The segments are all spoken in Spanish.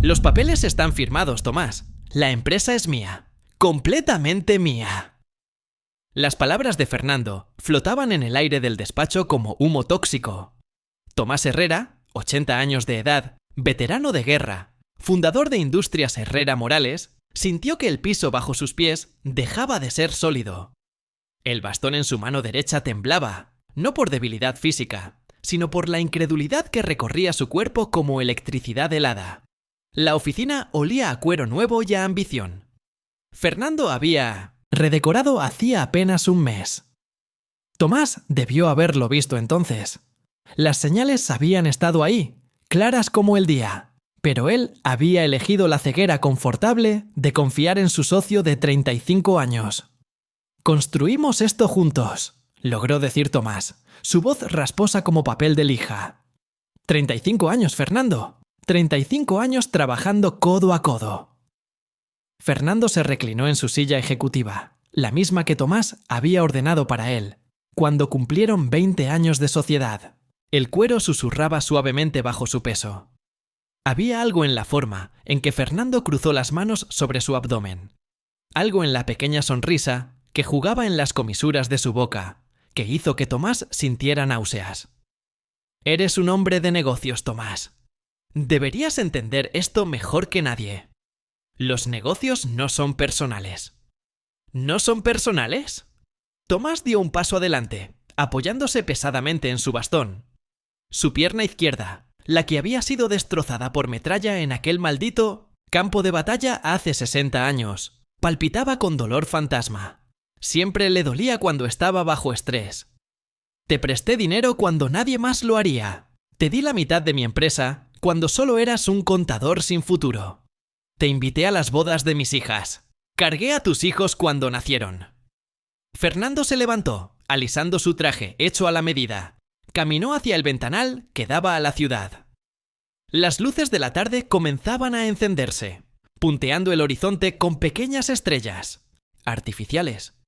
Los papeles están firmados, Tomás. La empresa es mía. Completamente mía. Las palabras de Fernando flotaban en el aire del despacho como humo tóxico. Tomás Herrera, 80 años de edad, veterano de guerra, fundador de Industrias Herrera Morales, sintió que el piso bajo sus pies dejaba de ser sólido. El bastón en su mano derecha temblaba, no por debilidad física, sino por la incredulidad que recorría su cuerpo como electricidad helada. La oficina olía a cuero nuevo y a ambición. Fernando había redecorado hacía apenas un mes. Tomás debió haberlo visto entonces. Las señales habían estado ahí, claras como el día, pero él había elegido la ceguera confortable de confiar en su socio de 35 años. «Construimos esto juntos», logró decir Tomás, su voz rasposa como papel de lija. 35 años, Fernando. 35 años trabajando codo a codo. Fernando se reclinó en su silla ejecutiva, la misma que Tomás había ordenado para él, cuando cumplieron 20 años de sociedad. El cuero susurraba suavemente bajo su peso. Había algo en la forma en que Fernando cruzó las manos sobre su abdomen. Algo en la pequeña sonrisa que jugaba en las comisuras de su boca, que hizo que Tomás sintiera náuseas. «Eres un hombre de negocios, Tomás. Deberías entender esto mejor que nadie. Los negocios no son personales». «¿No son personales?» Tomás dio un paso adelante, apoyándose pesadamente en su bastón. Su pierna izquierda, la que había sido destrozada por metralla en aquel maldito campo de batalla hace 60 años, palpitaba con dolor fantasma. Siempre le dolía cuando estaba bajo estrés. «Te presté dinero cuando nadie más lo haría. Te di la mitad de mi empresa cuando solo eras un contador sin futuro. Te invité a las bodas de mis hijas. Cargué a tus hijos cuando nacieron». Fernando se levantó, alisando su traje hecho a la medida. Caminó hacia el ventanal que daba a la ciudad. Las luces de la tarde comenzaban a encenderse, punteando el horizonte con pequeñas estrellas, artificiales.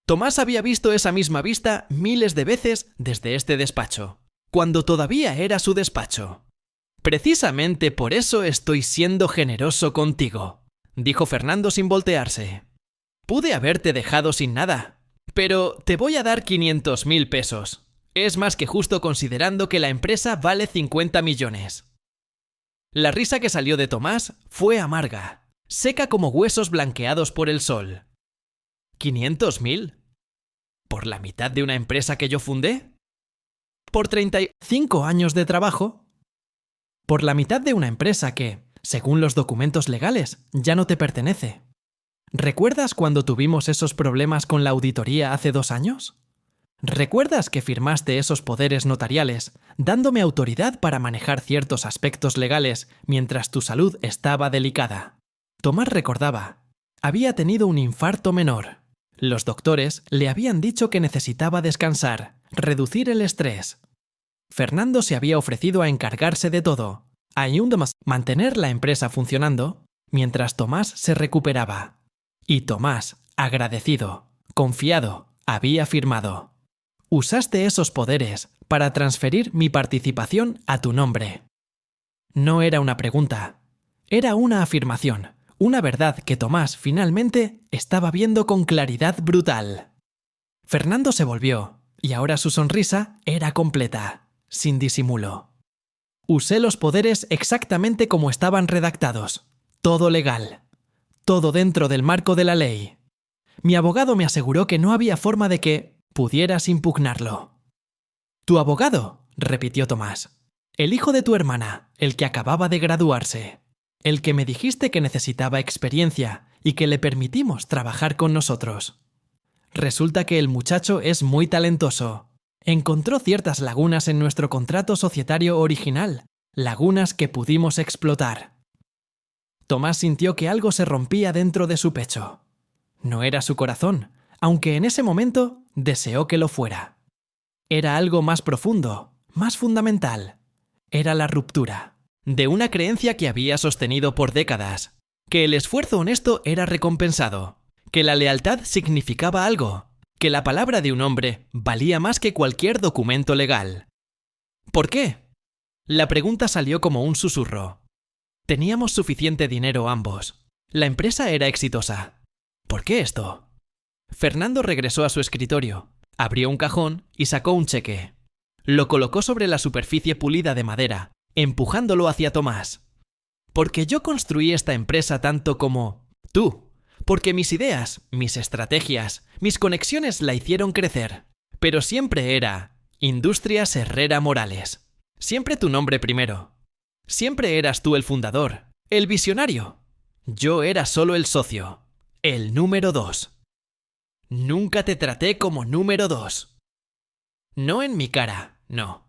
Tomás había visto esa misma vista miles de veces desde este despacho, cuando todavía era su despacho. «Precisamente por eso estoy siendo generoso contigo», dijo Fernando sin voltearse. «Pude haberte dejado sin nada, pero te voy a dar 500.000 pesos. Es más que justo considerando que la empresa vale 50 millones». La risa que salió de Tomás fue amarga, seca como huesos blanqueados por el sol. ¿500.000? ¿Por la mitad de una empresa que yo fundé? ¿Por 35 años de trabajo? ¿Por la mitad de una empresa que, según los documentos legales, ya no te pertenece? ¿Recuerdas cuando tuvimos esos problemas con la auditoría hace 2 años? ¿Recuerdas que firmaste esos poderes notariales, dándome autoridad para manejar ciertos aspectos legales mientras tu salud estaba delicada? Tomás recordaba. Había tenido un infarto menor. Los doctores le habían dicho que necesitaba descansar, reducir el estrés. Fernando se había ofrecido a encargarse de todo, a mantener la empresa funcionando, mientras Tomás se recuperaba. Y Tomás, agradecido, confiado, había firmado. «Usaste esos poderes para transferir mi participación a tu nombre». No era una pregunta, era una afirmación. Una verdad que Tomás finalmente estaba viendo con claridad brutal. Fernando se volvió, y ahora su sonrisa era completa, sin disimulo. «Usé los poderes exactamente como estaban redactados. Todo legal. Todo dentro del marco de la ley. Mi abogado me aseguró que no había forma de que pudieras impugnarlo». «¿Tu abogado?», repitió Tomás. «El hijo de tu hermana, el que acababa de graduarse. El que me dijiste que necesitaba experiencia y que le permitimos trabajar con nosotros. Resulta que el muchacho es muy talentoso. Encontró ciertas lagunas en nuestro contrato societario original, lagunas que pudimos explotar». Tomás sintió que algo se rompía dentro de su pecho. No era su corazón, aunque en ese momento deseó que lo fuera. Era algo más profundo, más fundamental. Era la ruptura de una creencia que había sostenido por décadas, que el esfuerzo honesto era recompensado, que la lealtad significaba algo, que la palabra de un hombre valía más que cualquier documento legal. ¿Por qué? La pregunta salió como un susurro. Teníamos suficiente dinero ambos. La empresa era exitosa. ¿Por qué esto? Fernando regresó a su escritorio, abrió un cajón y sacó un cheque. Lo colocó sobre la superficie pulida de madera, empujándolo hacia Tomás. Porque yo construí esta empresa tanto como tú. Porque mis ideas, mis estrategias, mis conexiones la hicieron crecer. Pero siempre era Industrias Herrera Morales. Siempre tu nombre primero. Siempre eras tú el fundador, el visionario. Yo era solo el socio, el número 2. Nunca te traté como número 2. No en mi cara, no.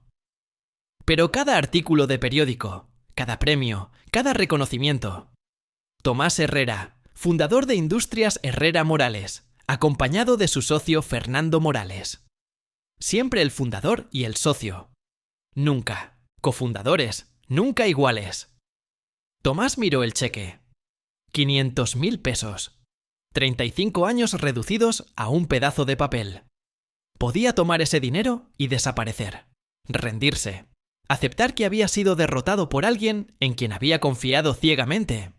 Pero cada artículo de periódico, cada premio, cada reconocimiento. Tomás Herrera, fundador de Industrias Herrera Morales, acompañado de su socio Fernando Morales. Siempre el fundador y el socio. Nunca cofundadores, nunca iguales. Tomás miró el cheque. 500.000 pesos. 35 años reducidos a un pedazo de papel. Podía tomar ese dinero y desaparecer. Rendirse. Aceptar que había sido derrotado por alguien en quien había confiado ciegamente.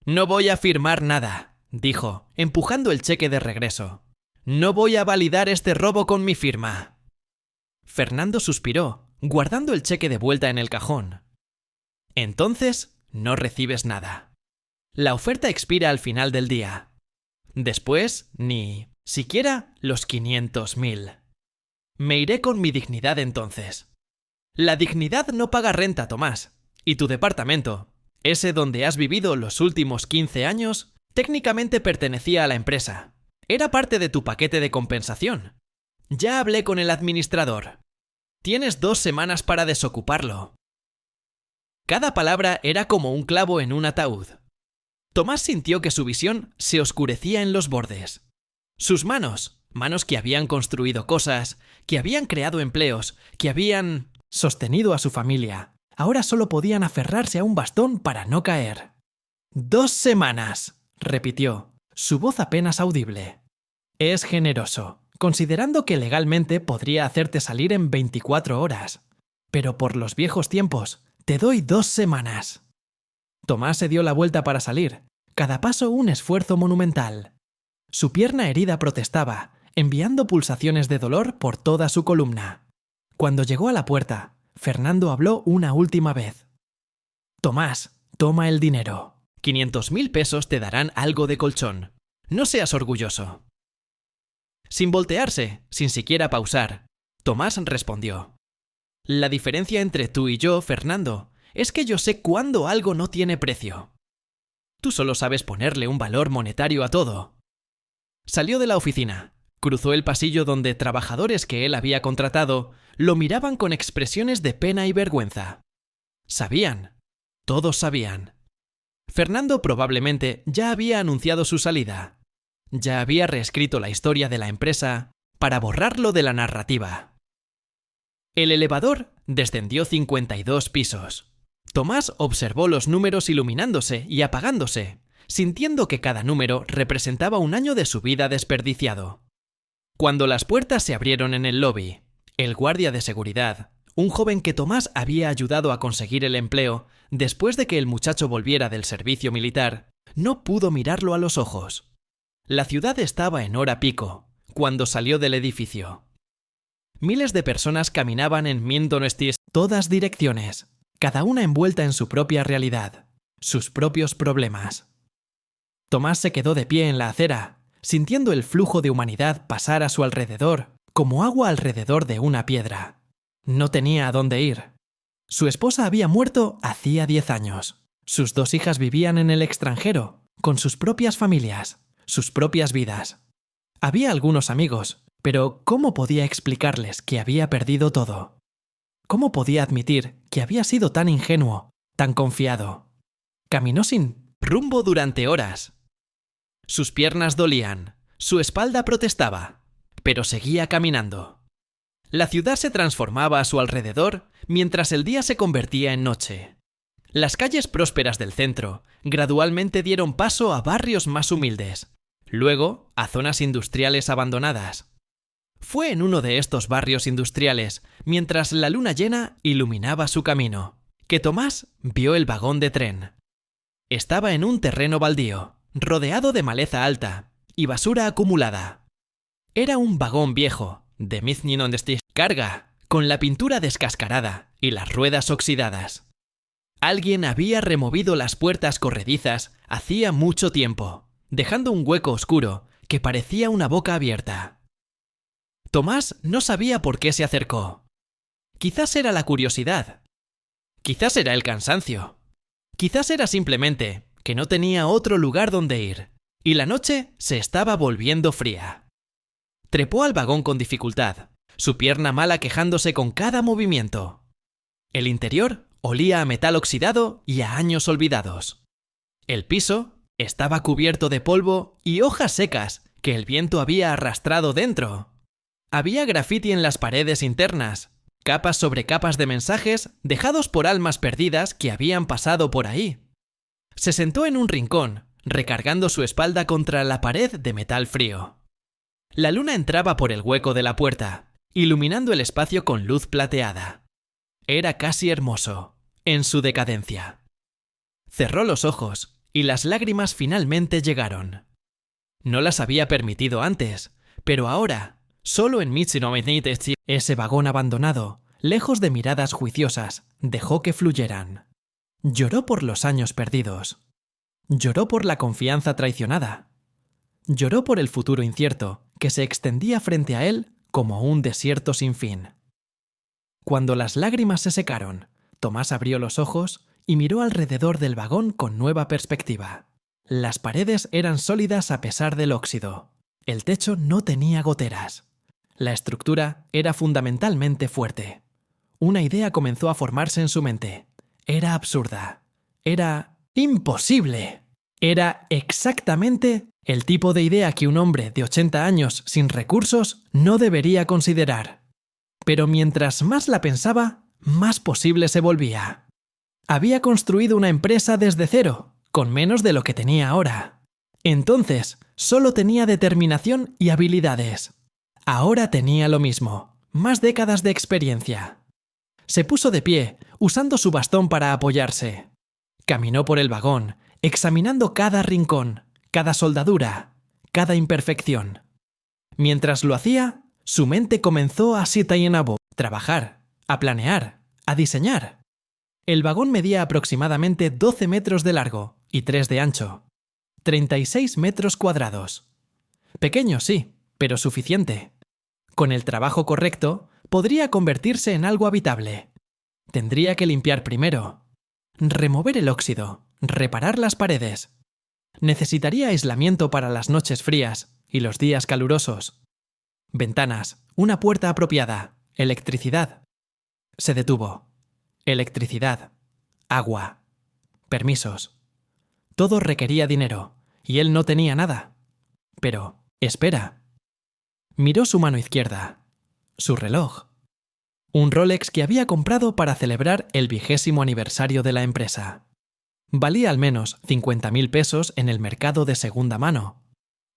No voy a firmar nada, dijo, empujando el cheque de regreso. No voy a validar este robo con mi firma. Fernando suspiró, guardando el cheque de vuelta en el cajón. Entonces, no recibes nada. La oferta expira al final del día. Después, ni siquiera los 500.000. Me iré con mi dignidad entonces. La dignidad no paga renta, Tomás. Y tu departamento, ese donde has vivido los últimos 15 años, técnicamente pertenecía a la empresa. Era parte de tu paquete de compensación. Ya hablé con el administrador. Tienes 2 semanas para desocuparlo. Cada palabra era como un clavo en un ataúd. Tomás sintió que su visión se oscurecía en los bordes. Sus manos que habían construido cosas, que habían creado empleos, que habían sostenido a su familia, ahora solo podían aferrarse a un bastón para no caer. 2 semanas, repitió, su voz apenas audible. Es generoso, considerando que legalmente podría hacerte salir en 24 horas. Pero por los viejos tiempos, te doy 2 semanas. Tomás se dio la vuelta para salir, cada paso un esfuerzo monumental. Su pierna herida protestaba, enviando pulsaciones de dolor por toda su columna. Cuando llegó a la puerta, Fernando habló una última vez. Tomás, toma el dinero. 500.000 pesos te darán algo de colchón. No seas orgulloso. Sin voltearse, sin siquiera pausar, Tomás respondió. La diferencia entre tú y yo, Fernando, es que yo sé cuándo algo no tiene precio. Tú solo sabes ponerle un valor monetario a todo. Salió de la oficina, cruzó el pasillo donde trabajadores que él había contratado lo miraban con expresiones de pena y vergüenza. Sabían, todos sabían. Fernando probablemente ya había anunciado su salida. Ya había reescrito la historia de la empresa para borrarlo de la narrativa. El elevador descendió 52 pisos. Tomás observó los números iluminándose y apagándose, sintiendo que cada número representaba un año de su vida desperdiciado. Cuando las puertas se abrieron en el lobby, el guardia de seguridad, un joven que Tomás había ayudado a conseguir el empleo después de que el muchacho volviera del servicio militar, no pudo mirarlo a los ojos. La ciudad estaba en hora pico, cuando salió del edificio. Miles de personas caminaban en Mindonesti's todas direcciones, cada una envuelta en su propia realidad, sus propios problemas. Tomás se quedó de pie en la acera, sintiendo el flujo de humanidad pasar a su alrededor, como agua alrededor de una piedra. No tenía a dónde ir. Su esposa había muerto hacía 10 años. Sus 2 hijas vivían en el extranjero, con sus propias familias, sus propias vidas. Había algunos amigos, pero ¿cómo podía explicarles que había perdido todo? ¿Cómo podía admitir que había sido tan ingenuo, tan confiado? Caminó sin rumbo durante horas. Sus piernas dolían, su espalda protestaba, pero seguía caminando. La ciudad se transformaba a su alrededor mientras el día se convertía en noche. Las calles prósperas del centro gradualmente dieron paso a barrios más humildes, luego a zonas industriales abandonadas. Fue en uno de estos barrios industriales, mientras la luna llena iluminaba su camino, que Tomás vio el vagón de tren. Estaba en un terreno baldío, rodeado de maleza alta y basura acumulada. Era un vagón viejo, de carga, con la pintura descascarada y las ruedas oxidadas. Alguien había removido las puertas corredizas hacía mucho tiempo, dejando un hueco oscuro que parecía una boca abierta. Tomás no sabía por qué se acercó. Quizás era la curiosidad. Quizás era el cansancio. Quizás era simplemente que no tenía otro lugar donde ir, y la noche se estaba volviendo fría. Trepó al vagón con dificultad, su pierna mala quejándose con cada movimiento. El interior olía a metal oxidado y a años olvidados. El piso estaba cubierto de polvo y hojas secas que el viento había arrastrado dentro. Había grafiti en las paredes internas, capas sobre capas de mensajes dejados por almas perdidas que habían pasado por ahí. Se sentó en un rincón, recargando su espalda contra la pared de metal frío. La luna entraba por el hueco de la puerta, iluminando el espacio con luz plateada. Era casi hermoso, en su decadencia. Cerró los ojos y las lágrimas finalmente llegaron. No las había permitido antes, pero ahora, solo en ese vagón abandonado, lejos de miradas juiciosas, dejó que fluyeran. Lloró por los años perdidos. Lloró por la confianza traicionada. Lloró por el futuro incierto que se extendía frente a él como un desierto sin fin. Cuando las lágrimas se secaron, Tomás abrió los ojos y miró alrededor del vagón con nueva perspectiva. Las paredes eran sólidas a pesar del óxido. El techo no tenía goteras. La estructura era fundamentalmente fuerte. Una idea comenzó a formarse en su mente. Era absurda. Era imposible. Era exactamente el tipo de idea que un hombre de 80 años sin recursos no debería considerar. Pero mientras más la pensaba, más posible se volvía. Había construido una empresa desde cero, con menos de lo que tenía ahora. Entonces, solo tenía determinación y habilidades. Ahora tenía lo mismo, más décadas de experiencia. Se puso de pie, usando su bastón para apoyarse. Caminó por el vagón, examinando cada rincón, cada soldadura, cada imperfección. Mientras lo hacía, su mente comenzó a trabajar, a planear, a diseñar. El vagón medía aproximadamente 12 metros de largo y 3 de ancho. 36 metros cuadrados. Pequeño, sí, pero suficiente. Con el trabajo correcto, podría convertirse en algo habitable. Tendría que limpiar primero, remover el óxido, reparar las paredes. Necesitaría aislamiento para las noches frías y los días calurosos. Ventanas, una puerta apropiada, electricidad. Se detuvo. Electricidad, agua, permisos. Todo requería dinero, y él no tenía nada. Pero, espera. Miró su mano izquierda, su reloj. Un Rolex que había comprado para celebrar el 20º aniversario de la empresa. Valía al menos 50.000 pesos en el mercado de segunda mano.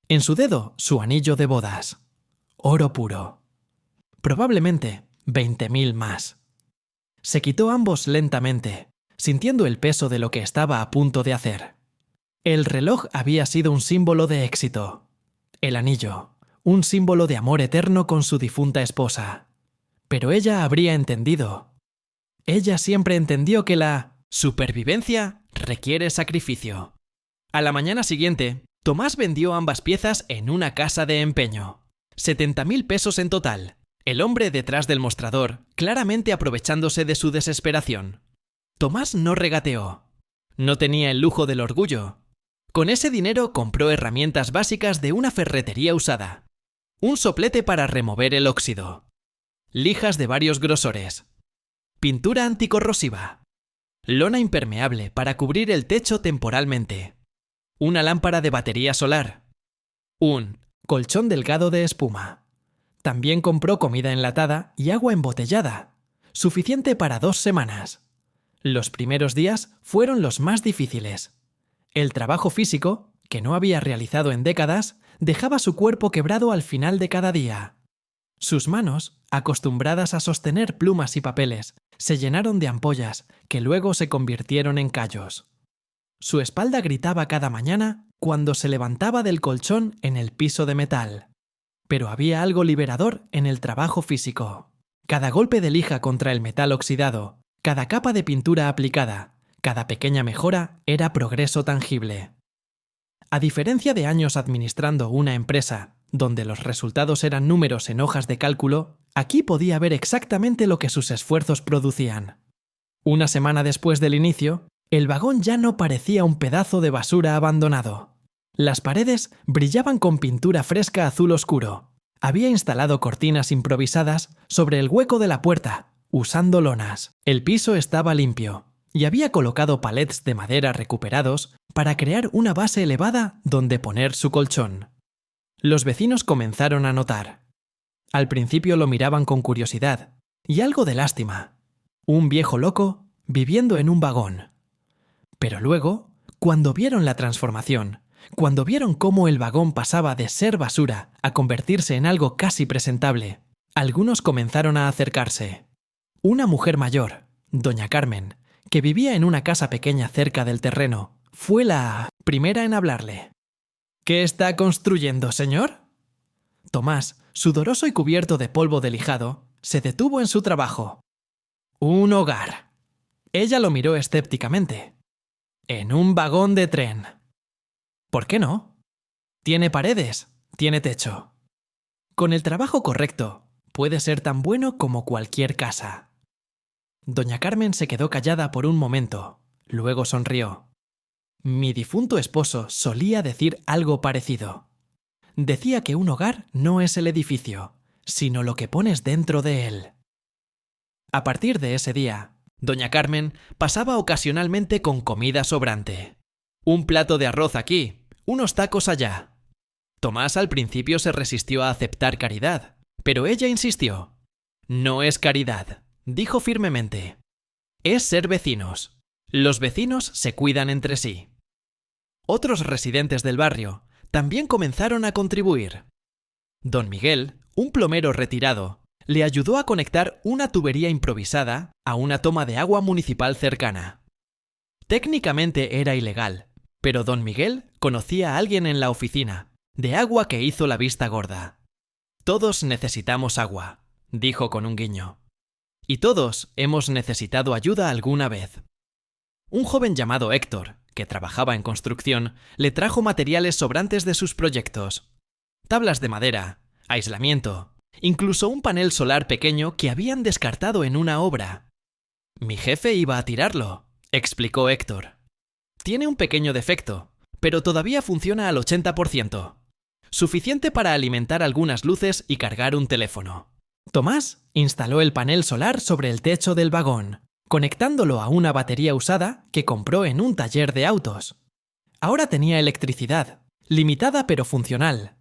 En su dedo, su anillo de bodas. Oro puro. Probablemente 20.000 más. Se quitó ambos lentamente, sintiendo el peso de lo que estaba a punto de hacer. El reloj había sido un símbolo de éxito. El anillo, un símbolo de amor eterno con su difunta esposa. Pero ella habría entendido. Ella siempre entendió que la supervivencia requiere sacrificio. A la mañana siguiente, Tomás vendió ambas piezas en una casa de empeño. 70.000 pesos en total. El hombre detrás del mostrador, claramente aprovechándose de su desesperación. Tomás no regateó. No tenía el lujo del orgullo. Con ese dinero compró herramientas básicas de una ferretería usada. Un soplete para remover el óxido. Lijas de varios grosores. Pintura anticorrosiva. Lona impermeable para cubrir el techo temporalmente. Una lámpara de batería solar. Un colchón delgado de espuma. También compró comida enlatada y agua embotellada, suficiente para 2 semanas. Los primeros días fueron los más difíciles. El trabajo físico, que no había realizado en décadas, dejaba su cuerpo quebrado al final de cada día. Sus manos, acostumbradas a sostener plumas y papeles, se llenaron de ampollas que luego se convirtieron en callos. Su espalda gritaba cada mañana cuando se levantaba del colchón en el piso de metal. Pero había algo liberador en el trabajo físico. Cada golpe de lija contra el metal oxidado, cada capa de pintura aplicada, cada pequeña mejora era progreso tangible. A diferencia de años administrando una empresa, donde los resultados eran números en hojas de cálculo, aquí podía ver exactamente lo que sus esfuerzos producían. Una semana después del inicio, el vagón ya no parecía un pedazo de basura abandonado. Las paredes brillaban con pintura fresca azul oscuro. Había instalado cortinas improvisadas sobre el hueco de la puerta, usando lonas. El piso estaba limpio y había colocado palets de madera recuperados para crear una base elevada donde poner su colchón. Los vecinos comenzaron a notar. Al principio lo miraban con curiosidad y algo de lástima. Un viejo loco viviendo en un vagón. Pero luego, cuando vieron la transformación, cuando vieron cómo el vagón pasaba de ser basura a convertirse en algo casi presentable, algunos comenzaron a acercarse. Una mujer mayor, doña Carmen, que vivía en una casa pequeña cerca del terreno, fue la primera en hablarle. ¿Qué está construyendo, señor? Tomás, sudoroso y cubierto de polvo de lijado, se detuvo en su trabajo. Un hogar. Ella lo miró escépticamente. En un vagón de tren. ¿Por qué no? Tiene paredes, tiene techo. Con el trabajo correcto, puede ser tan bueno como cualquier casa. Doña Carmen se quedó callada por un momento, luego sonrió. Mi difunto esposo solía decir algo parecido. Decía que un hogar no es el edificio, sino lo que pones dentro de él. A partir de ese día, doña Carmen pasaba ocasionalmente con comida sobrante. Un plato de arroz aquí, unos tacos allá. Tomás al principio se resistió a aceptar caridad, pero ella insistió. No es caridad, dijo firmemente. Es ser vecinos. Los vecinos se cuidan entre sí. Otros residentes del barrio también comenzaron a contribuir. Don Miguel, un plomero retirado, le ayudó a conectar una tubería improvisada a una toma de agua municipal cercana. Técnicamente era ilegal, pero don Miguel conocía a alguien en la oficina, de agua que hizo la vista gorda. Todos necesitamos agua, dijo con un guiño. Y todos hemos necesitado ayuda alguna vez. Un joven llamado Héctor, que trabajaba en construcción, le trajo materiales sobrantes de sus proyectos. Tablas de madera, aislamiento, incluso un panel solar pequeño que habían descartado en una obra. Mi jefe iba a tirarlo, explicó Héctor. Tiene un pequeño defecto, pero todavía funciona al 80%. Suficiente para alimentar algunas luces y cargar un teléfono. Tomás instaló el panel solar sobre el techo del vagón, conectándolo a una batería usada que compró en un taller de autos. Ahora tenía electricidad, limitada pero funcional.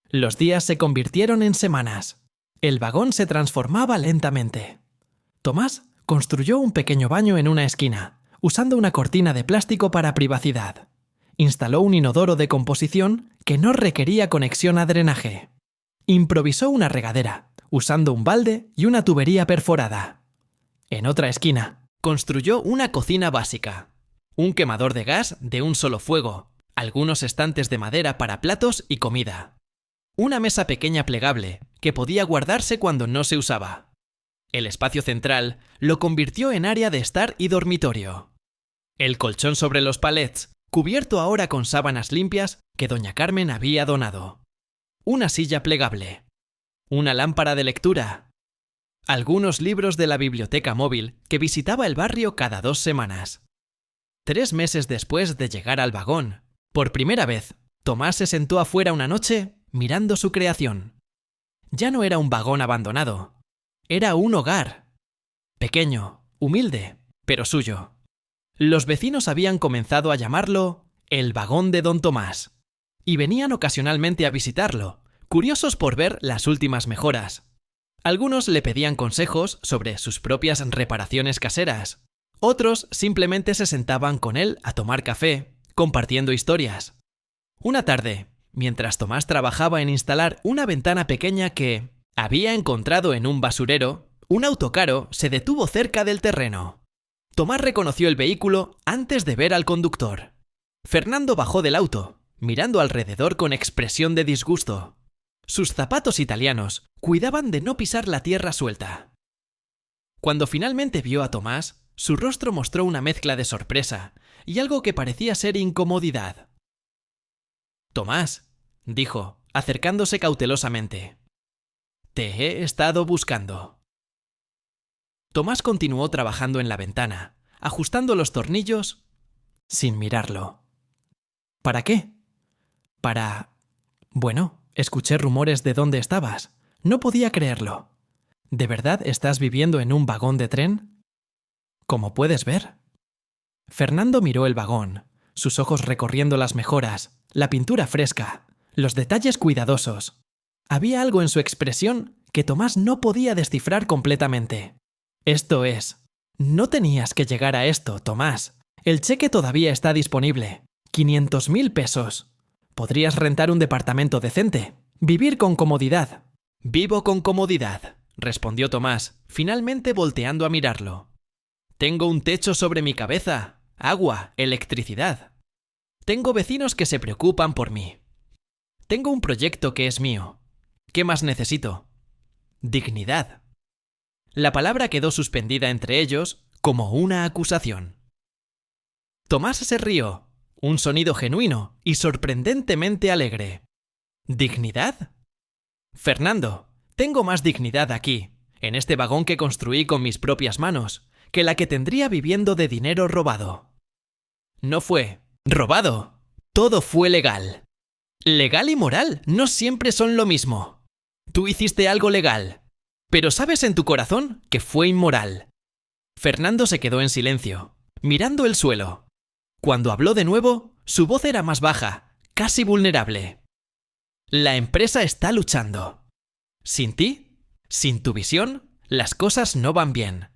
Los días se convirtieron en semanas. El vagón se transformaba lentamente. Tomás construyó un pequeño baño en una esquina, usando una cortina de plástico para privacidad. Instaló un inodoro de composición que no requería conexión a drenaje. Improvisó una regadera, usando un balde y una tubería perforada. En otra esquina, construyó una cocina básica, un quemador de gas de un solo fuego, algunos estantes de madera para platos y comida. Una mesa pequeña plegable que podía guardarse cuando no se usaba. El espacio central lo convirtió en área de estar y dormitorio. El colchón sobre los palets, cubierto ahora con sábanas limpias que doña Carmen había donado. Una silla plegable. Una lámpara de lectura. Algunos libros de la biblioteca móvil que visitaba el barrio cada 2 semanas. 3 meses después de llegar al vagón, por primera vez, Tomás se sentó afuera una noche mirando su creación. Ya no era un vagón abandonado. Era un hogar. Pequeño, humilde, pero suyo. Los vecinos habían comenzado a llamarlo el vagón de don Tomás. Y venían ocasionalmente a visitarlo, curiosos por ver las últimas mejoras. Algunos le pedían consejos sobre sus propias reparaciones caseras. Otros simplemente se sentaban con él a tomar café, compartiendo historias. Una tarde, mientras Tomás trabajaba en instalar una ventana pequeña que había encontrado en un basurero, un autocaro se detuvo cerca del terreno. Tomás reconoció el vehículo antes de ver al conductor. Fernando bajó del auto, mirando alrededor con expresión de disgusto. Sus zapatos italianos cuidaban de no pisar la tierra suelta. Cuando finalmente vio a Tomás, su rostro mostró una mezcla de sorpresa y algo que parecía ser incomodidad. «Tomás», dijo, acercándose cautelosamente. «Te he estado buscando». Tomás continuó trabajando en la ventana, ajustando los tornillos sin mirarlo. ¿Para qué? Bueno, escuché rumores de dónde estabas. No podía creerlo. ¿De verdad estás viviendo en un vagón de tren? Como puedes ver. Fernando miró el vagón, sus ojos recorriendo las mejoras, la pintura fresca, los detalles cuidadosos. Había algo en su expresión que Tomás no podía descifrar completamente. Esto es, no tenías que llegar a esto, Tomás. El cheque todavía está disponible. 500.000 pesos. Podrías rentar un departamento decente. Vivir con comodidad. Vivo con comodidad, respondió Tomás, finalmente volteando a mirarlo. Tengo un techo sobre mi cabeza, agua, electricidad. Tengo vecinos que se preocupan por mí. Tengo un proyecto que es mío. ¿Qué más necesito? Dignidad. La palabra quedó suspendida entre ellos como una acusación. Tomás se rió, un sonido genuino y sorprendentemente alegre. ¿Dignidad? Fernando, tengo más dignidad aquí, en este vagón que construí con mis propias manos, que la que tendría viviendo de dinero robado. No fue robado, todo fue legal. Legal y moral no siempre son lo mismo. Tú hiciste algo legal, pero sabes en tu corazón que fue inmoral. Fernando se quedó en silencio, mirando el suelo. Cuando habló de nuevo, su voz era más baja, casi vulnerable. La empresa está luchando. Sin ti, sin tu visión, las cosas no van bien.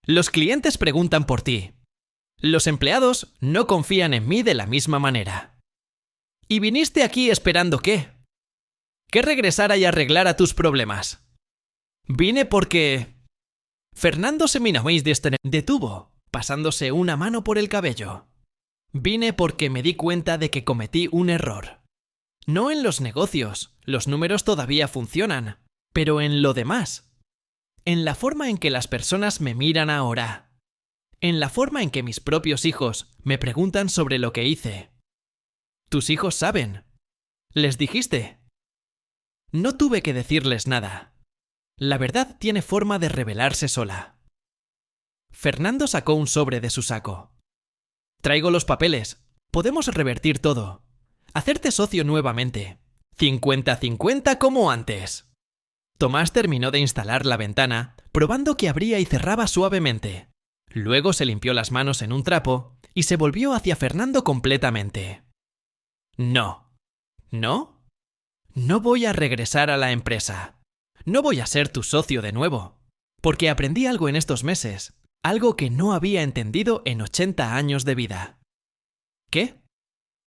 Los clientes preguntan por ti. Los empleados no confían en mí de la misma manera. ¿Y viniste aquí esperando qué? Que regresara y arreglara tus problemas. Vine porque... Fernando Seminameis detuvo, pasándose una mano por el cabello. Vine porque me di cuenta de que cometí un error. No en los negocios, los números todavía funcionan, pero en lo demás. En la forma en que las personas me miran ahora. En la forma en que mis propios hijos me preguntan sobre lo que hice. Tus hijos saben. ¿Les dijiste? No tuve que decirles nada. La verdad tiene forma de revelarse sola. Fernando sacó un sobre de su saco. Traigo los papeles. Podemos revertir todo. Hacerte socio nuevamente. 50-50 como antes. Tomás terminó de instalar la ventana, probando que abría y cerraba suavemente. Luego se limpió las manos en un trapo y se volvió hacia Fernando completamente. No. ¿No? No voy a regresar a la empresa. No voy a ser tu socio de nuevo. Porque aprendí algo en estos meses. Algo que no había entendido en 80 años de vida. ¿Qué?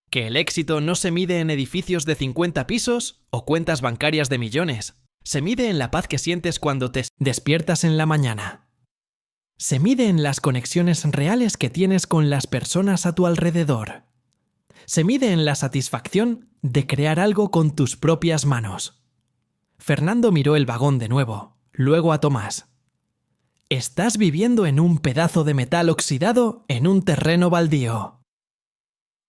Que el éxito no se mide en edificios de 50 pisos o cuentas bancarias de millones. Se mide en la paz que sientes cuando te despiertas en la mañana. Se mide en las conexiones reales que tienes con las personas a tu alrededor. Se mide en la satisfacción de crear algo con tus propias manos. Fernando miró el vagón de nuevo, luego a Tomás. Estás viviendo en un pedazo de metal oxidado en un terreno baldío.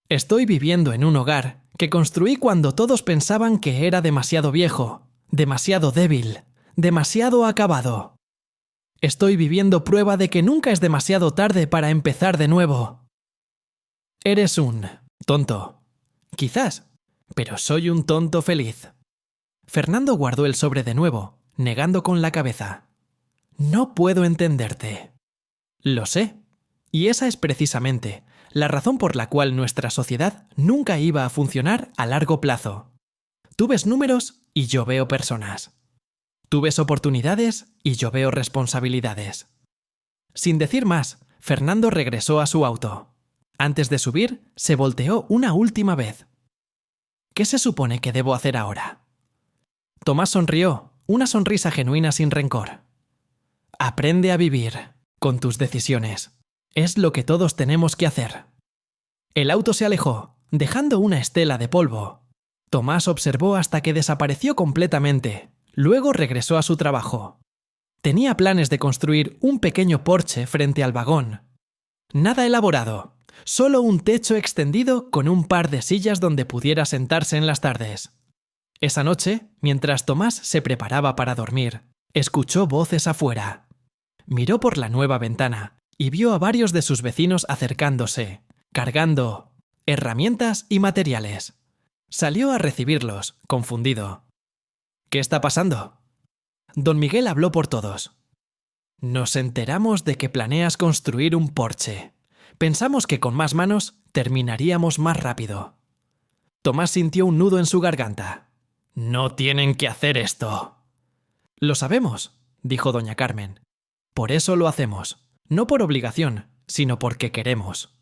Estoy viviendo en un hogar que construí cuando todos pensaban que era demasiado viejo, demasiado débil, demasiado acabado. Estoy viviendo prueba de que nunca es demasiado tarde para empezar de nuevo. Eres un tonto. Quizás, pero soy un tonto feliz. Fernando guardó el sobre de nuevo, negando con la cabeza. No puedo entenderte. Lo sé. Y esa es precisamente la razón por la cual nuestra sociedad nunca iba a funcionar a largo plazo. Tú ves números y yo veo personas. Tú ves oportunidades y yo veo responsabilidades. Sin decir más, Fernando regresó a su auto. Antes de subir, se volteó una última vez. ¿Qué se supone que debo hacer ahora? Tomás sonrió, una sonrisa genuina sin rencor. Aprende a vivir con tus decisiones. Es lo que todos tenemos que hacer. El auto se alejó, dejando una estela de polvo. Tomás observó hasta que desapareció completamente. Luego regresó a su trabajo. Tenía planes de construir un pequeño porche frente al vagón. Nada elaborado, solo un techo extendido con un par de sillas donde pudiera sentarse en las tardes. Esa noche, mientras Tomás se preparaba para dormir, escuchó voces afuera. Miró por la nueva ventana y vio a varios de sus vecinos acercándose, cargando herramientas y materiales. Salió a recibirlos, confundido. ¿Qué está pasando? Don Miguel habló por todos. Nos enteramos de que planeas construir un porche. Pensamos que con más manos terminaríamos más rápido. Tomás sintió un nudo en su garganta. No tienen que hacer esto. Lo sabemos, dijo doña Carmen. Por eso lo hacemos, no por obligación, sino porque queremos.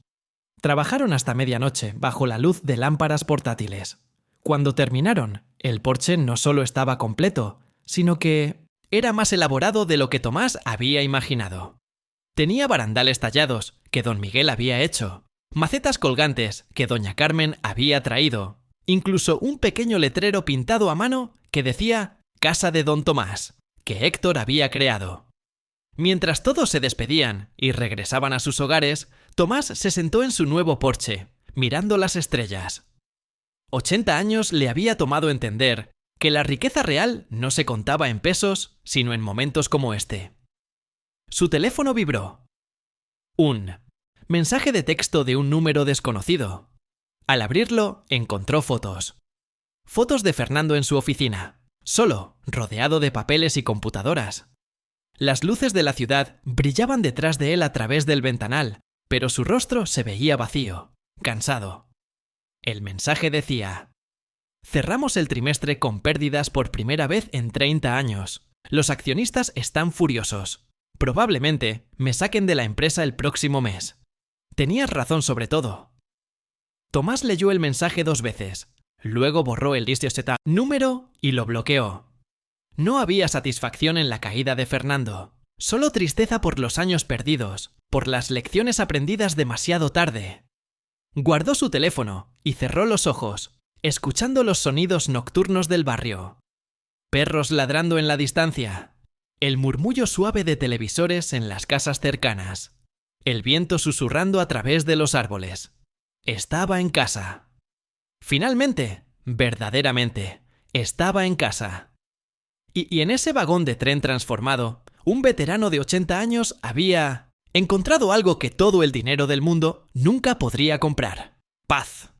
Trabajaron hasta medianoche bajo la luz de lámparas portátiles. Cuando terminaron, el porche no solo estaba completo, sino que era más elaborado de lo que Tomás había imaginado. Tenía barandales tallados, que don Miguel había hecho, macetas colgantes, que doña Carmen había traído, incluso un pequeño letrero pintado a mano que decía «Casa de don Tomás», que Héctor había creado. Mientras todos se despedían y regresaban a sus hogares, Tomás se sentó en su nuevo porche, mirando las estrellas. 80 años le había tomado entender que la riqueza real no se contaba en pesos, sino en momentos como este. Su teléfono vibró. Un mensaje de texto de un número desconocido. Al abrirlo, encontró fotos. Fotos de Fernando en su oficina, solo, rodeado de papeles y computadoras. Las luces de la ciudad brillaban detrás de él a través del ventanal, pero su rostro se veía vacío, cansado. El mensaje decía: cerramos el trimestre con pérdidas por primera vez en 30 años. Los accionistas están furiosos. Probablemente me saquen de la empresa el próximo mes. Tenías razón sobre todo. Tomás leyó el mensaje 2 veces. Luego borró el número y lo bloqueó. No había satisfacción en la caída de Fernando, solo tristeza por los años perdidos, por las lecciones aprendidas demasiado tarde. Guardó su teléfono y cerró los ojos, escuchando los sonidos nocturnos del barrio. Perros ladrando en la distancia, el murmullo suave de televisores en las casas cercanas, el viento susurrando a través de los árboles. Estaba en casa. Finalmente, verdaderamente, estaba en casa. Y en ese vagón de tren transformado, un veterano de 80 años había encontrado algo que todo el dinero del mundo nunca podría comprar: paz.